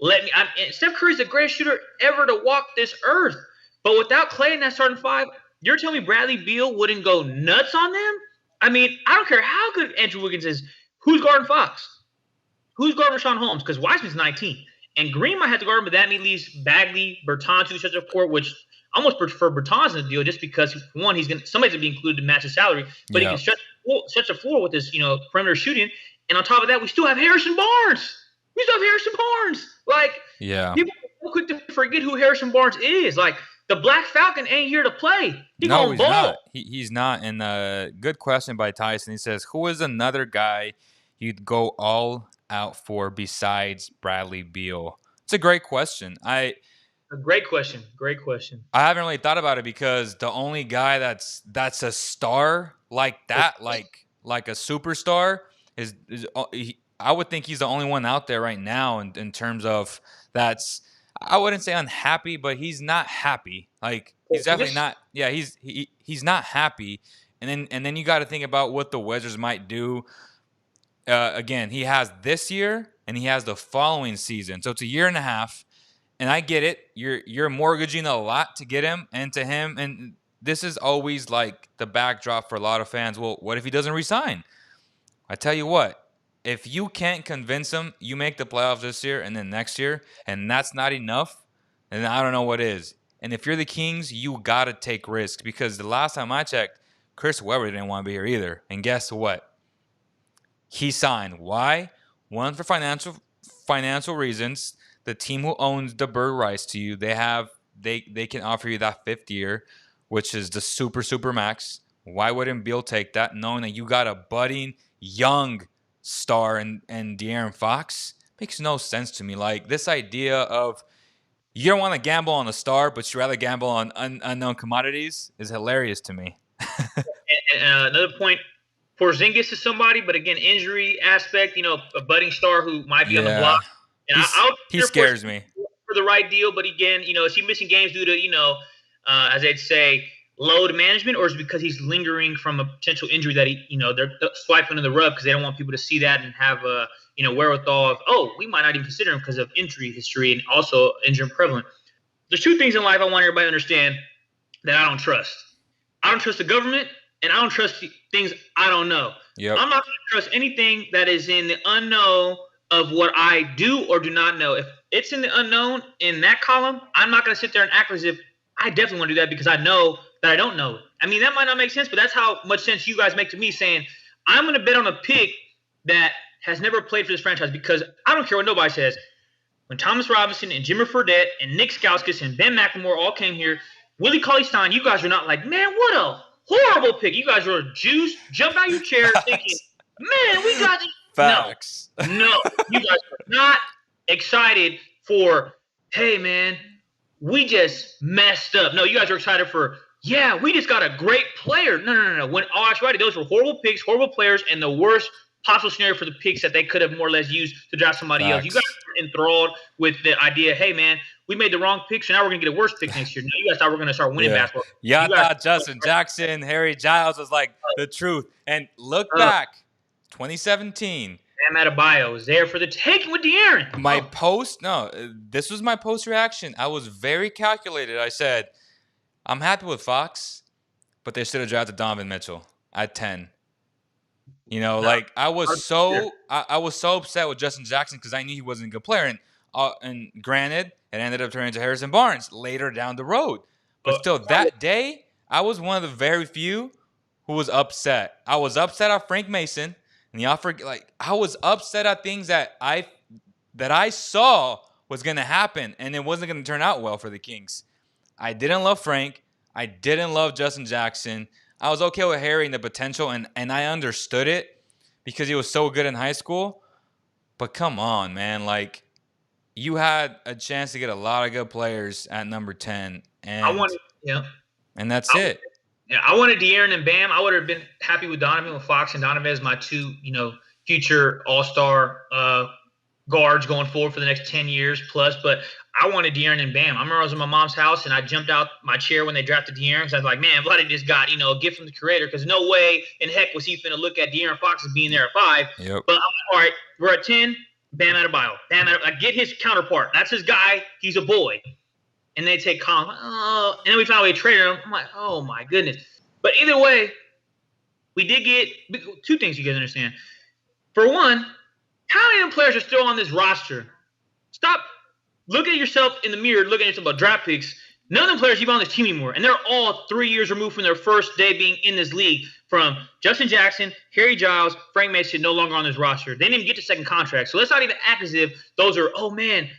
let me. Steph Curry's the greatest shooter ever to walk this earth. But without Klay in that starting 5, you're telling me Bradley Beal wouldn't go nuts on them? I mean, I don't care how good Andrew Wiggins is. Who's guarding Fox? Who's guarding Rashawn Holmes? Because Wiseman's 19. And Green might have to guard him, but that leaves Bagley, Bertans to the stretch of court, which – I almost prefer Bertans in the deal just because, one, somebody's going to be included to match his salary, but he can stretch the floor with his perimeter shooting. And on top of that, we still have Harrison Barnes. Like, people are quick to forget who Harrison Barnes is. Like, the Black Falcon ain't here to play. He's not. He's not. And good question by Tyson. He says, who is another guy you'd go all out for besides Bradley Beal? It's a great question. A great question. I haven't really thought about it because the only guy that's a star like that, like a superstar, is I would think he's the only one out there right now in terms of that's. I wouldn't say unhappy, but he's not happy. Like he's definitely not. Yeah, he's not happy. And then you got to think about what the Wizards might do. Again, he has this year and he has the following season. So it's a year and a half. And I get it. You're mortgaging a lot to get him and to him. And this is always like the backdrop for a lot of fans. Well, what if he doesn't resign? I tell you what, if you can't convince him, you make the playoffs this year and then next year, and that's not enough, then I don't know what is. And if you're the Kings, you got to take risks because the last time I checked, Chris Webber didn't want to be here either. And guess what? He signed. Why? One, for financial reasons. The team who owns the bird rights to you, they can offer you that 5th year, which is the super max. Why wouldn't Beal take that, knowing that you got a budding young star and De'Aaron Fox? Makes no sense to me. Like, this idea of you don't want to gamble on a star, but you rather gamble on unknown commodities is hilarious to me. And another point, Porzingis is somebody, but again, injury aspect, a budding star who might be on the block. And he scares me for the right deal, but again, is he missing games due to, as they'd say, load management, or is it because he's lingering from a potential injury that they're swiping under the rug because they don't want people to see that and have a wherewithal of, we might not even consider him because of injury history and also injury prevalent. There's 2 things in life I want everybody to understand that I don't trust. I don't trust the government, and I don't trust things I don't know. Yep. I'm not going to trust anything that is in the unknown of what I do or do not know. If it's in the unknown in that column, I'm not going to sit there and act as if I definitely want to do that because I know that I don't know. I mean, that might not make sense, but that's how much sense you guys make to me saying, I'm going to bet on a pick that has never played for this franchise because I don't care what nobody says. When Thomas Robinson and Jimmer Fredette and Nick Stauskas and Ben McLemore all came here, Willie Cauley-Stein, you guys are not like, man, what a horrible pick. You guys were juiced, jumped out of your chair thinking, man, we got – Facts. No, you guys are not excited for, hey, man, we just messed up. No, you guys are excited for, yeah, we just got a great player. No. When all actually, those were horrible picks, horrible players, and the worst possible scenario for the picks that they could have more or less used to draft somebody else. You guys are enthralled with the idea, hey, man, we made the wrong pick, so now we're going to get a worse pick next year. Now you guys thought we're going to start winning basketball. Yeah, I thought Justin Jackson, Harry Giles was like the truth. And look back, 2017. Bam Adebayo was there for the taking with De'Aaron. This was my post reaction. I was very calculated. I said, I'm happy with Fox, but they should have drafted Donovan Mitchell at 10. I was so upset with Justin Jackson because I knew he wasn't a good player. And granted, it ended up turning into Harrison Barnes later down the road. But still, that day, I was one of the very few who was upset. I was upset at Frank Mason and the offer. I was upset at things that I saw was going to happen, and it wasn't going to turn out well for the Kings. I didn't love Frank. I didn't love Justin Jackson. I was okay with Harry and the potential, and I understood it because he was so good in high school. But come on, man. You had a chance to get a lot of good players at number 10. And and that's it. Yeah, I wanted De'Aaron and Bam. I would have been happy with Donovan, with Fox, and Donovan as my 2, future all-star guards going forward for the next 10 years plus. But I wanted De'Aaron and Bam. I remember I was in my mom's house, and I jumped out my chair when they drafted De'Aaron because I was like, man, Vladdy just got, a gift from the creator because no way in heck was he finna look at De'Aaron Fox as being there at 5. Yep. But I'm like, all right, we're at 10, Bam Adebayo. I get his counterpart. That's his guy. He's a boy. And they take Colin. And then we found a way to trade him. I'm like, oh, my goodness. But either way, we did get 2 things you guys understand. For one, how many of them players are still on this roster? Stop looking at yourself in the mirror, looking at yourself about draft picks. None of them players are even on this team anymore. And they're all 3 years removed from their first day being in this league. From Justin Jackson, Harry Giles, Frank Mason, no longer on this roster. They didn't even get to second contract. So let's not even act as if those are, oh, man,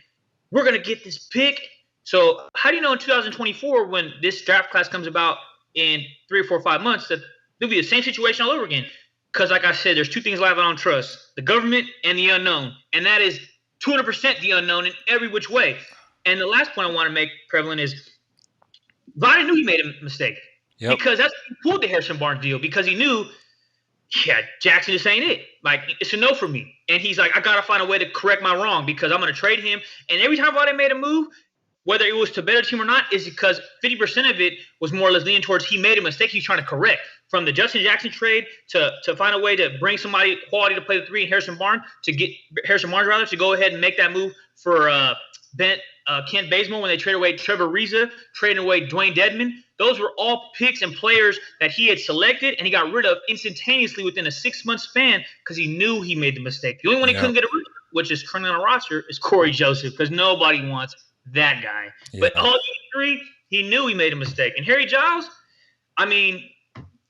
we're going to get this pick. So how do you know in 2024 when this draft class comes about in 3 or 4 or 5 months that there'll be the same situation all over again? Because like I said, there's 2 things live I don't trust, the government and the unknown. And that is 200% the unknown in every which way. And the last point I want to make, Prevalent, is Vladdy knew he made a mistake. Yep. Because that's he pulled the Harrison Barnes deal because he knew, Jackson just ain't it. It's a no for me. And he's like, I got to find a way to correct my wrong because I'm going to trade him. And every time Vladdy made a move, whether it was to better team or not, is because 50% of it was more or less leaning towards he made a mistake he's trying to correct. From the Justin Jackson trade to find a way to bring somebody quality to play the 3 and Harrison Barnes to go ahead and make that move for Kent Bazemore when they traded away Trevor Ariza, trading away Dwayne Dedmon. Those were all picks and players that he had selected and he got rid of instantaneously within a 6-month span because he knew he made the mistake. The only one he couldn't get rid of, which is currently on the roster, is Corey Joseph because nobody wants that guy. Yeah. But all these 3, he knew he made a mistake. And Harry Giles, I mean,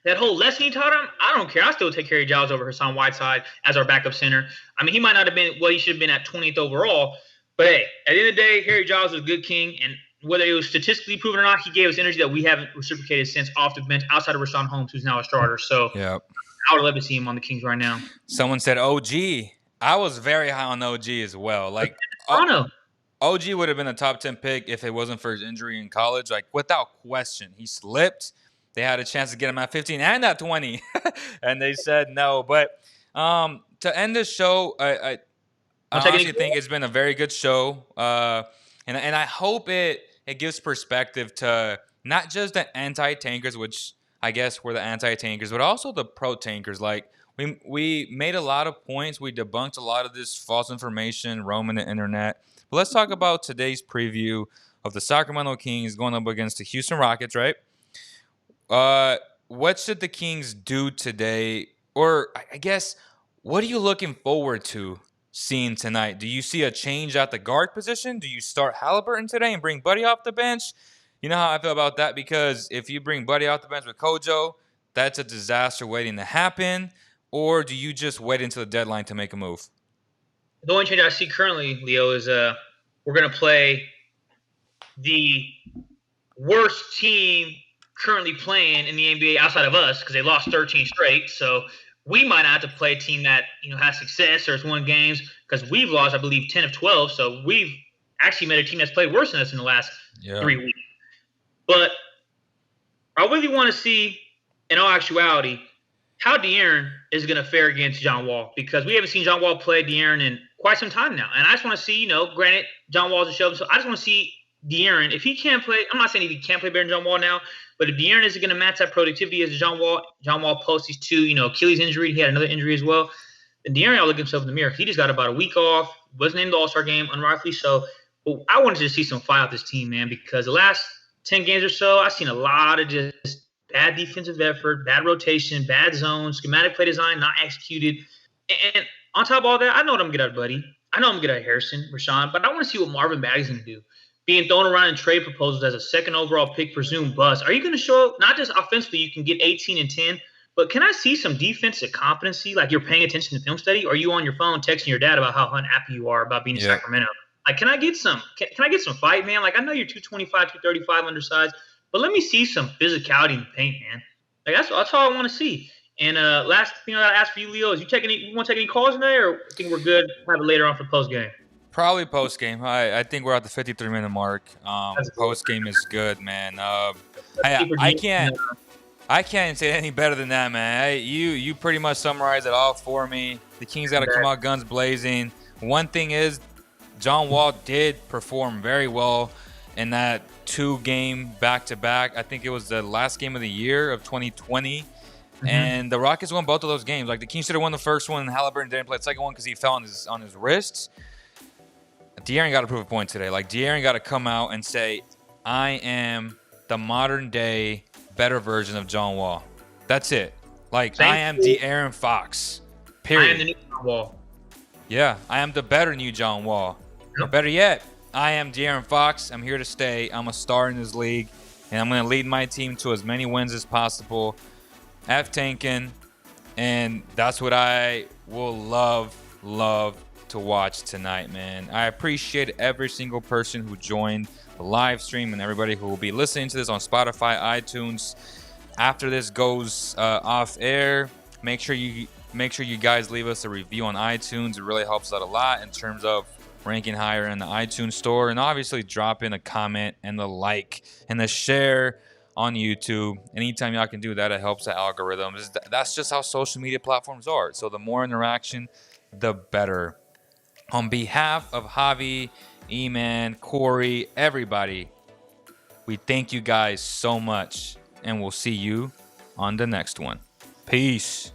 that whole lesson he taught him, I don't care. I still take Harry Giles over Hassan Whiteside as our backup center. I mean, he might not have been what he should have been at 20th overall, but hey, at the end of the day, Harry Giles is a good king, and whether it was statistically proven or not, he gave us energy that we haven't reciprocated since off the bench outside of Rashawn Holmes, who's now a starter. So I would love to see him on the Kings right now. Someone said OG. I was very high on OG as well. Like, OG would have been a top 10 pick if it wasn't for his injury in college. Like, without question. He slipped. They had a chance to get him at 15 and at 20. And they said no. But to end this show, I honestly think it's been a very good show. And I hope it gives perspective to not just the anti-tankers, which I guess we're the anti-tankers, but also the pro-tankers. Like, we made a lot of points. We debunked a lot of this false information roaming the internet. But let's talk about today's preview of the Sacramento Kings going up against the Houston Rockets, right? What should the Kings do today? Or I guess, what are you looking forward to seeing tonight? Do you see a change at the guard position? Do you start Halliburton today and bring Buddy off the bench? You know how I feel about that, because if you bring Buddy off the bench with Kojo, that's a disaster waiting to happen. Or do you just wait until the deadline to make a move? The only change I see currently, Leo, is we're going to play the worst team currently playing in the NBA outside of us because they lost 13 straight. So we might not have to play a team that has success or has won games because we've lost, I believe, 10 of 12. So we've actually met a team that's played worse than us in the last 3 weeks. But I really want to see, in all actuality, how De'Aaron is going to fare against John Wall, because we haven't seen John Wall play De'Aaron in quite some time now. And I just want to see, granted, John Wall's a show, so I just want to see De'Aaron. If he can't play, I'm not saying if he can't play better than John Wall now, but if De'Aaron isn't going to match that productivity as John Wall posts these 2, Achilles injury, he had another injury as well, then De'Aaron ought to look himself in the mirror. He just got about a week off, wasn't in the All-Star game, unrightfully so. But I wanted to see some fight out this team, man, because the last 10 games or so, I've seen a lot of just bad defensive effort, bad rotation, bad zone, schematic play design not executed. And on top of all that, I know what I'm going to get out of Buddy. I know I'm going to get out of Harrison, Rashawn, but I want to see what Marvin Bagley's going to do. Being thrown around in trade proposals as a second overall pick, presumed bust. Are you going to show, not just offensively, you can get 18 and 10, but can I see some defensive competency, like you're paying attention to film study, or are you on your phone texting your dad about how unhappy you are about being in Sacramento? Like, can I get some fight, man? Like, I know you're 225, 235 undersized, but let me see some physicality in the paint, man. Like, that's all I want to see. And last thing I got to ask for you, Leo, is you want to take any calls today, or I think we're good? We'll have it later on for post game. Probably post game. I think we're at the 53-minute mark. Post game is good, man. I can't say any better than that, man. You pretty much summarized it all for me. The Kings got to come out guns blazing. One thing is, John Wall did perform very well in that 2-game back-to-back. I think it was the last game of the year of 2020. Mm-hmm. And the Rockets won both of those games. Like, the Kings should have won the first one, and Halliburton didn't play the second one because he fell on his wrists. De'Aaron got to prove a point today. Like, De'Aaron got to come out and say, I am the modern-day better version of John Wall. That's it. Like, I am De'Aaron Fox. Period. I am the new John Wall. Yeah, I am the better new John Wall. Yep. Or better yet, I am De'Aaron Fox. I'm here to stay. I'm a star in this league, and I'm going to lead my team to as many wins as possible. Tankin, and that's what I will love to watch tonight, man. I appreciate every single person who joined the live stream and everybody who will be listening to this on Spotify, iTunes. After this goes off air, make sure you guys leave us a review on iTunes. It really helps out a lot in terms of ranking higher in the iTunes store, and obviously drop in a comment and the like and the share on YouTube. Anytime y'all can do that, it helps the algorithms. That's just how social media platforms are. So the more interaction, the better. On behalf of Javi E-Man, Corey, everybody. We thank you guys so much, and we'll see you on the next one. Peace.